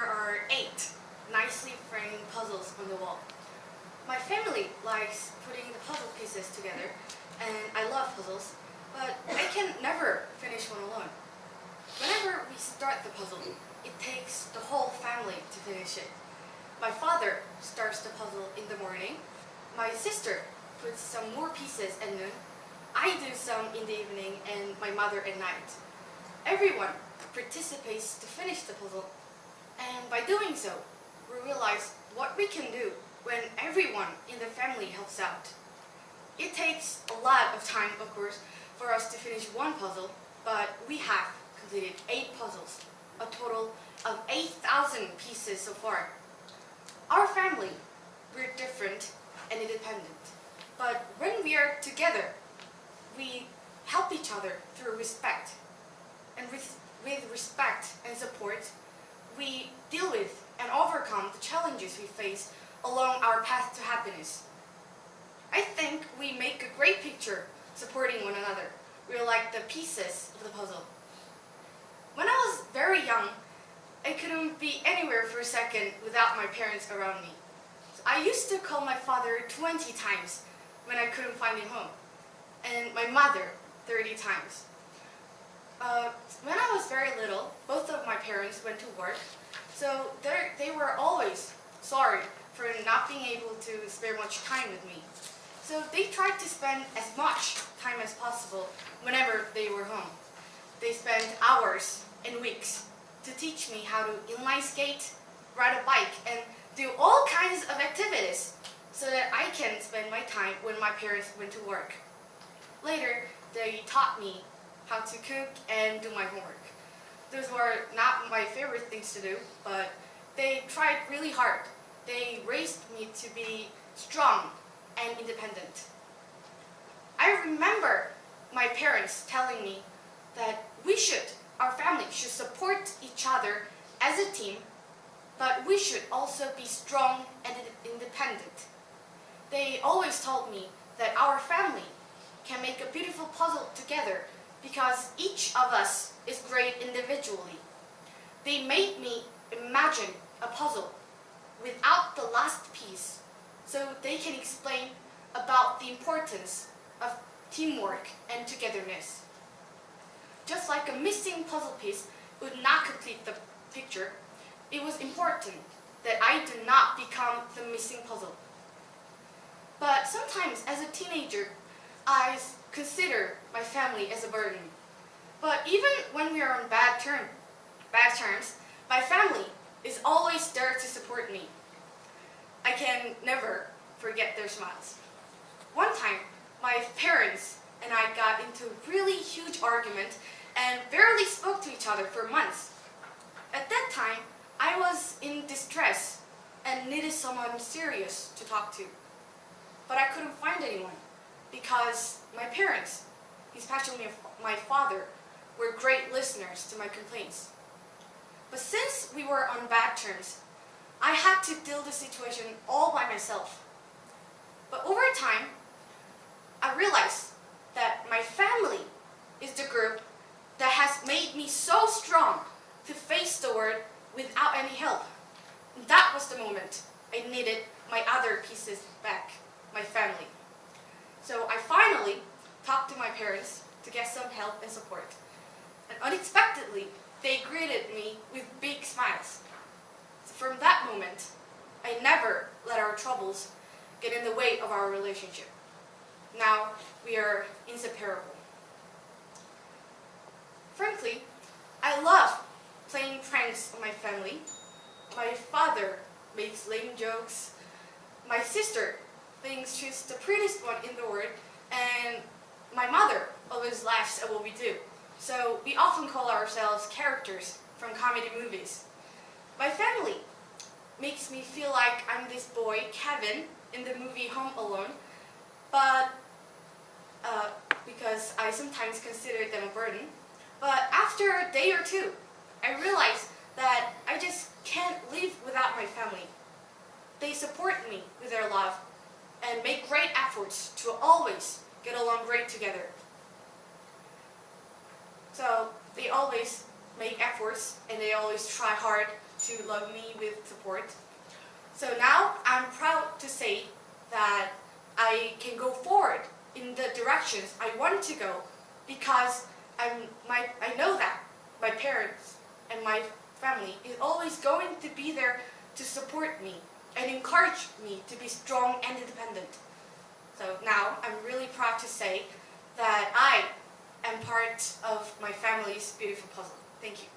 there are 8 nicely framed puzzles on the wall. My family likes putting the puzzle pieces together, and I love puzzles, but I can never finish one alone. Whenever we start the puzzle, it takes the whole family to finish it. My father starts the puzzle in the morning, my sister puts some more pieces at noon, I do some in the evening, and my mother at night. Everyone participates to finish the puzzle, and by doing so, we realize what we can do when everyone in the family helps out. It takes a lot of time, of course, for us to finish one puzzle, but we have completed 8 puzzles, a total of 8,000 pieces so far. Our family, we're different and independent, but when we are together, we help each other through respect. And with respect and support, we deal with and overcome the challenges we face along our path to happiness. I think we make a great picture supporting one another. We're like the pieces of the puzzle. When I was very young, I couldn't be anywhere for a second without my parents around me. So I used to call my father 20 times when I couldn't find him home, and my mother 30 times. When I was very little, both of my parents went to work, so they were always sorry for not being able to spare much time with me. So they tried to spend as much time as possible whenever they were home. They spent hours and weeks to teach me how to inline skate, ride a bike, and do all kinds of activities so that I can spend my time when my parents went to work. Later, they taught me how to cook and do my homework. Those were not my favorite things to do, but they tried really hard. They raised me to be strong and independent. I remember my parents telling me that our family should support each other as a team, but we should also be strong and independent. They always told me that our family can make a beautiful puzzle together because each of us is great individually. They made me imagine a puzzle without the last piece so they can explain about the importance of teamwork and togetherness. Just like a missing puzzle piece would not complete the picture, it was important that I do not become the missing puzzle. But sometimes as a teenager, I consider my family as a burden. But even when we are on bad terms, my family is always there to support me. I can never forget their smiles. One time, my parents and I got into a really huge argument and barely spoke to each other for months. At that time, I was in distress and needed someone serious to talk to. But I couldn't find anyone because my parents, especially my father, were great listeners to my complaints. But since we were on bad terms, I had to deal with the situation all by myself. But over time, I realized that my family is the group that has made me so strong to face the world without any help. And that was the moment I needed my other pieces back, my family. So I finally talked to my parents to get some help and support. And unexpectedly, they greeted me with big smiles. So from that moment, I never let our troubles get in the way of our relationship. Now we are inseparable. Frankly, I love playing pranks on my family. My father makes lame jokes. My sister thinks she's the prettiest one in the world, and my mother always laughs at what we do. So we often call ourselves characters from comedy movies. My family makes me feel like I'm this boy, Kevin, in the movie Home Alone, but because I sometimes consider them a burden. But after a day or two, I realized that I just can't live without my family. They support me with their love and make great efforts to always get along great together. So they always make efforts and they always try hard to to love me with support. So now I'm proud to say that I can go forward in the directions I want to go because I know that my parents and my family is always going to be there to support me and encourage me to be strong and independent. So now I'm really proud to say that I am part of my family's beautiful puzzle. Thank you.